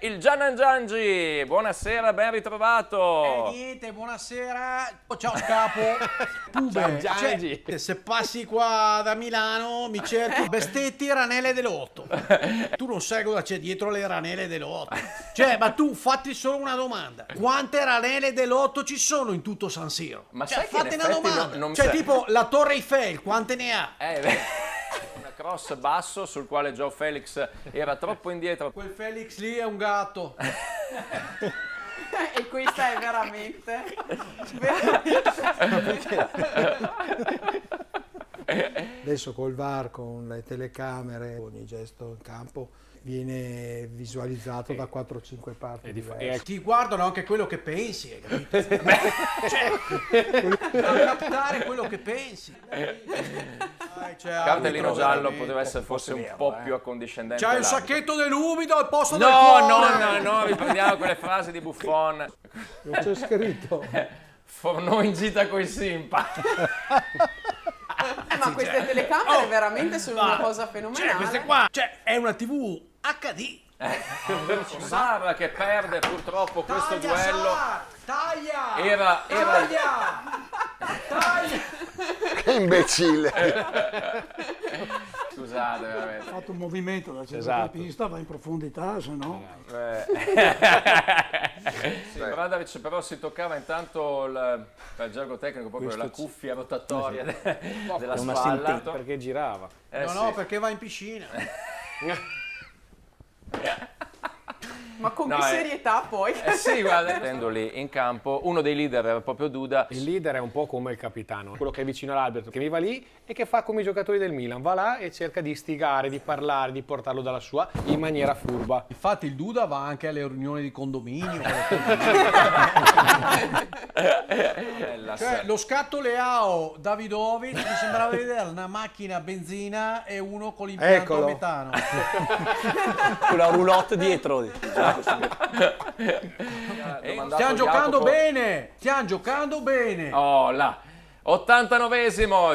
Il Gian Giangi, buonasera, ben ritrovato. Niente, buonasera. Ciao capo. Pube. Ciao Giangi. Cioè, se passi qua da Milano mi cerchi Bestetti Ranelle dell'Otto. Tu non sai cosa c'è dietro le Ranelle dell'Otto. Cioè, ma tu fatti solo una domanda. Quante Ranelle dell'Otto ci sono in tutto San Siro? Ma cioè, sai che in fate una effetti domanda. non Cioè, sai. tipo la Torre Eiffel, quante ne ha? Una cross basso sul quale Joe Felix era troppo indietro. Quel Felix lì è un gatto. E questa è veramente... Adesso col VAR, con le telecamere, ogni gesto in campo viene visualizzato da 4-5 parti diverse. Ti guardano anche quello che pensi, hai capito? Cioè, per captare quello che pensi. Cartellino giallo poteva essere forse un po' più accondiscendente. C'hai il l'arbitro. sacchetto dell'umido al posto del No, cuore. no, riprendiamo quelle frasi di Buffon. Non c'è scritto. Fornò in gita coi Simpa. Ma queste telecamere veramente sono una cosa fenomenale. Cioè, queste qua, è una TV HD. Sar che perde purtroppo questo Taglia, duello. Sar, taglia! Era- Taglia! Che imbecille! Scusate, veramente. Ha fatto un movimento da centrocampista, va in profondità, se no... Sì, Bradovic però si toccava intanto il gergo tecnico, proprio la cuffia rotatoria della spalla. Perché girava. No, perché va in piscina. Ma con No, che serietà poi? Sì, guarda, vedendo lì in campo, uno dei leader era proprio Duda. Il leader è un po' come il capitano, quello che è vicino all'arbitro, che mi va lì e che fa come i giocatori del Milan, va là e cerca di istigare, di parlare, di portarlo dalla sua in maniera furba. Infatti il Duda va anche alle riunioni di condominio. Cioè, lo scatto Leao Davidovic mi sembrava vedere una macchina a benzina e uno con l'impianto a metano. Con la roulotte dietro. Stiamo giocando bene! Stiamo giocando bene! Oh là, 89esimo.